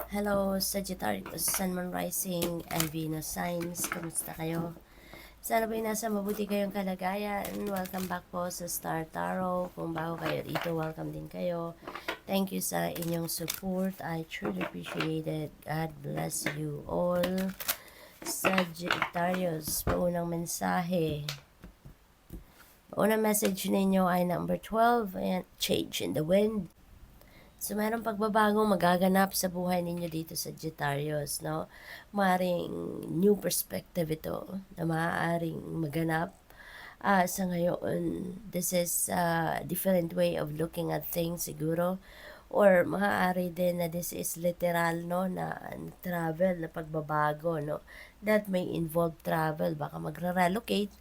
Hello, Sagittarius, Sun, Moon, Rising, and Venus signs. Kamusta kayo? Sana ba'y nasa mabuti kayong kalagayan. Welcome back po sa Star Tarot. Kung bago kayo dito, welcome din kayo. Thank you sa inyong support. I truly appreciate it. God bless you all. Sagittarius, paunang mensahe. Unang message ninyo ay number 12. Ayan, change in the wind. So, mayroong pagbabagong magaganap sa buhay ninyo dito sa Sagittarius, no? Maaring new perspective ito na maaaring maganap sa ngayon. This is a different way of looking at things siguro. Or maaari din na this is literal, no? Na travel, na pagbabago, no? That may involve travel. Baka magra-relocate.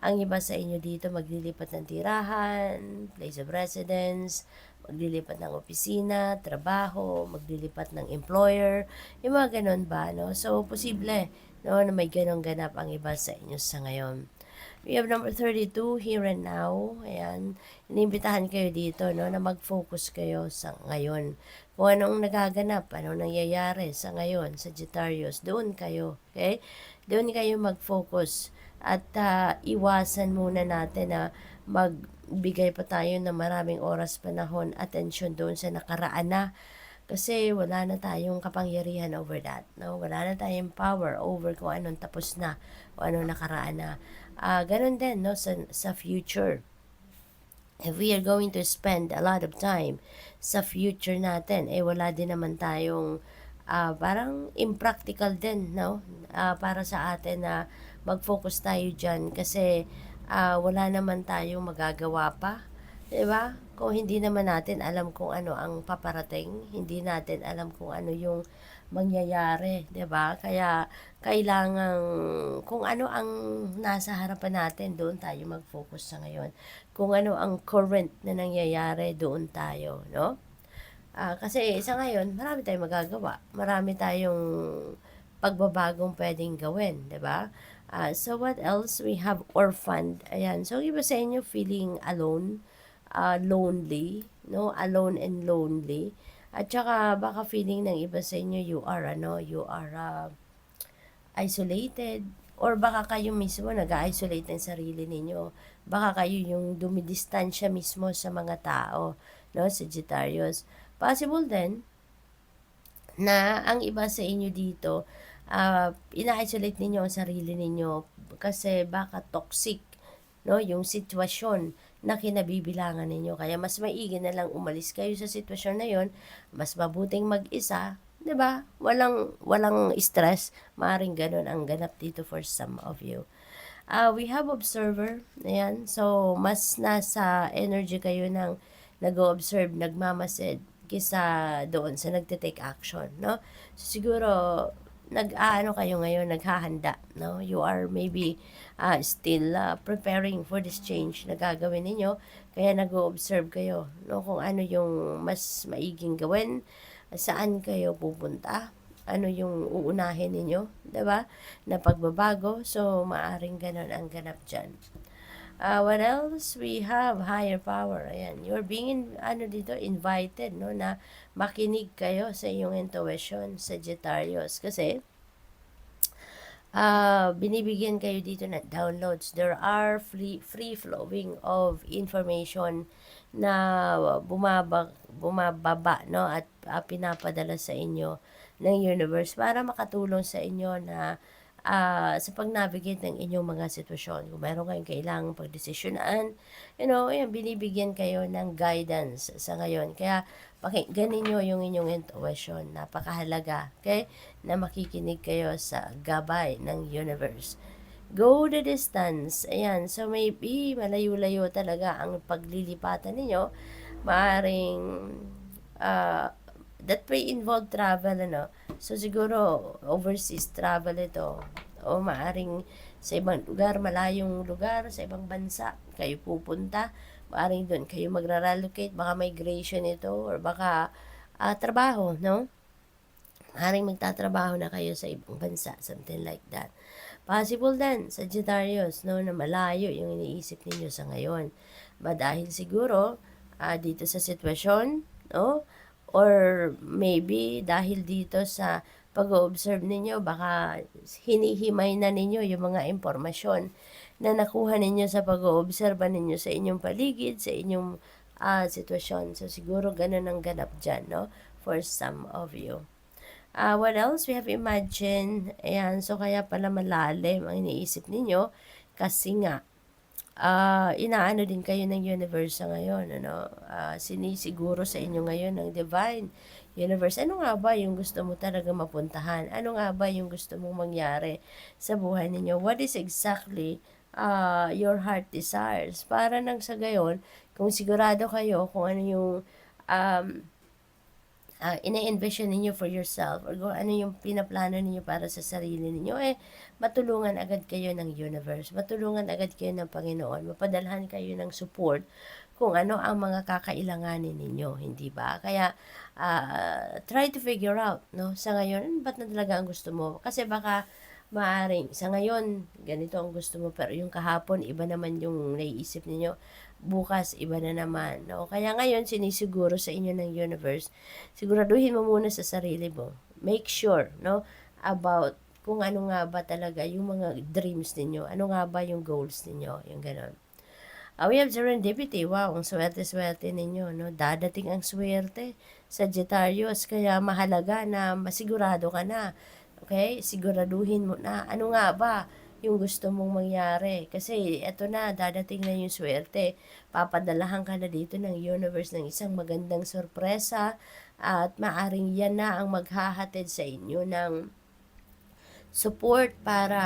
Ang iba sa inyo dito maglilipat ng tirahan, place of residence, maglilipat ng opisina, trabaho, maglilipat ng employer, yung mga ganun ba, no? So, posible, no, na may ganun ganap ang iba sa inyo sa ngayon. We have number 32, here and now. Ayan, inimbitahan kayo dito, no, na mag-focus kayo sa ngayon. Kung anong nagaganap, anong nangyayari sa ngayon, Sagittarius, doon kayo, okay? Doon kayo mag-focus. At iwasan muna natin na magbigay pa tayo ng maraming oras, panahon, atensyon doon sa nakaraan na. Kasi wala na tayong kapangyarihan over that. No? Wala na tayong power over kung anong tapos na, kung anong nakaraan na. Ganon din, no, sa future. If we are going to spend a lot of time sa future natin, wala din naman tayong parang impractical din, no? Para sa atin na mag-focus tayo dyan kasi wala naman tayong magagawa pa. Diba? Kung hindi naman natin alam kung ano ang paparating, hindi natin alam kung ano yung mangyayari, 'di ba? Kaya kailangan kung ano ang nasa harapan natin, doon tayo mag-focus sa ngayon. Kung ano ang current na nangyayari, doon tayo, no? Kasi sa ngayon, marami tayong magagawa. Marami tayong pagbabagong pwedeng gawin, 'di ba? So what else? We have orphaned. Ayan. So iba sa inyo feeling alone, lonely, no? Alone and lonely. At saka baka feeling ng iba sa inyo you are isolated, or baka kayo mismo nag-isolate ng sarili ninyo. Baka kayo yung dumidistansya mismo sa mga tao, no, Sagittarius. Possible din na ang iba sa inyo dito, ina-isolate ninyo ang sarili ninyo kasi baka toxic, no, yung sitwasyon na kinabibilangan ninyo. Kaya mas maigi na lang umalis kayo sa sitwasyon na yon, mas mabuting mag-isa, 'di ba? Walang stress. Maaring ganun ang ganap dito for some of you. We have observer. Ayan. So, mas nasa energy kayo ng nag-o-observe, nagmamasid, kisa doon sa nagte-take action, no? So, siguro, nag-aano kayo ngayon, naghahanda, no? You are maybe still preparing for this change na gagawin ninyo, kaya nag-o-observe kayo, no? Kung ano yung mas maiging gawin, saan kayo pupunta, ano yung uunahin ninyo, 'di ba? Na pagbabago. So maaring ganun ang ganap diyan. What else? We have higher power. Ayan, you're being dito invited, no, na makinig kayo sa iyong intuition, Sagittarius, kasi binibigyan kayo dito ng downloads. There are free flowing of information na bumababa, no, at pinapadala sa inyo ng universe para makatulong sa inyo na sa pag-navigate ng inyong mga sitwasyon. Kung meron kayong kailangang pagdesisyonan, ayan, binibigyan kayo ng guidance sa ngayon. Kaya pakinggan ninyo yung inyong intuition. Napakahalaga, okay? Na makikinig kayo sa gabay ng universe. Go the distance. Ayan, so maybe malayo-layo talaga ang paglilipatan ninyo. Maaring that may involve travel, ano. So, siguro, overseas travel ito. O maaring sa ibang lugar, malayong lugar, sa ibang bansa, kayo pupunta. Maaring doon kayo magra-relocate, baka migration ito, or baka trabaho, no? Maaring magtatrabaho na kayo sa ibang bansa, something like that. Possible din, Sagittarius, no, na malayo yung iniisip ninyo sa ngayon. Dahil siguro, dito sa sitwasyon, no, Or maybe dahil dito sa pag-o-observe ninyo baka hinihimay na ninyo yung mga impormasyon na nakuha ninyo sa pag-oobserba ninyo sa inyong paligid, sa inyong sitwasyon. So siguro ganun ang ganap dyan, no? For some of you. What else? We have imagine. Ayan, so kaya pala malalim ang iniisip ninyo kasi nga, inaano din kayo ng universe sa ngayon, ano? Sinisiguro sa inyo ngayon ng divine universe. Ano nga ba yung gusto mo talaga mapuntahan? Ano nga ba yung gusto mong mangyari sa buhay ninyo? What is exactly your heart desires? Para nang sa gayon, kung sigurado kayo kung ano yung um, ina-envision ninyo for yourself or kung ano yung pinaplano ninyo para sa sarili ninyo, matulungan agad kayo ng universe, matulungan agad kayo ng Panginoon, mapadalhan kayo ng support kung ano ang mga kakailanganin ninyo, hindi ba? Kaya, try to figure out, no? Sa ngayon, ba't na talaga ang gusto mo? Kasi baka, maaring, sa ngayon, ganito ang gusto mo, pero yung kahapon, iba naman yung naiisip ninyo, bukas, iba na naman, no? Kaya ngayon, sinisiguro sa inyo ng universe, siguraduhin mo muna sa sarili mo. Make sure, no, about kung ano nga ba talaga yung mga dreams ninyo, ano nga ba yung goals ninyo, yung gano'n. We have serendipity. Wow, ang swerte-swerte ninyo, no? Dadating ang swerte, Sagittarius, kaya mahalaga na masigurado ka na. Okay? Siguraduhin mo na. Ano nga ba yung gusto mong mangyari? Kasi eto na, dadating na yung swerte. Papadalahan ka na dito ng universe ng isang magandang sorpresa at maaring yan na ang maghahatid sa inyo ng support para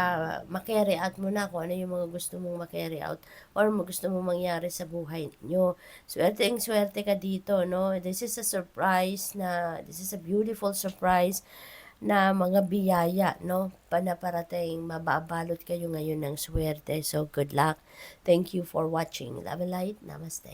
ma-carry out mo na kung ano yung mga gusto mong ma-carry out or gusto mong mangyari sa buhay niyo. Swerte ka dito, no? This is a surprise this is a beautiful surprise na mga biyaya, no? Panaparating, mababalot kayo ngayon ng swerte. So, good luck. Thank you for watching. Love and light. Namaste.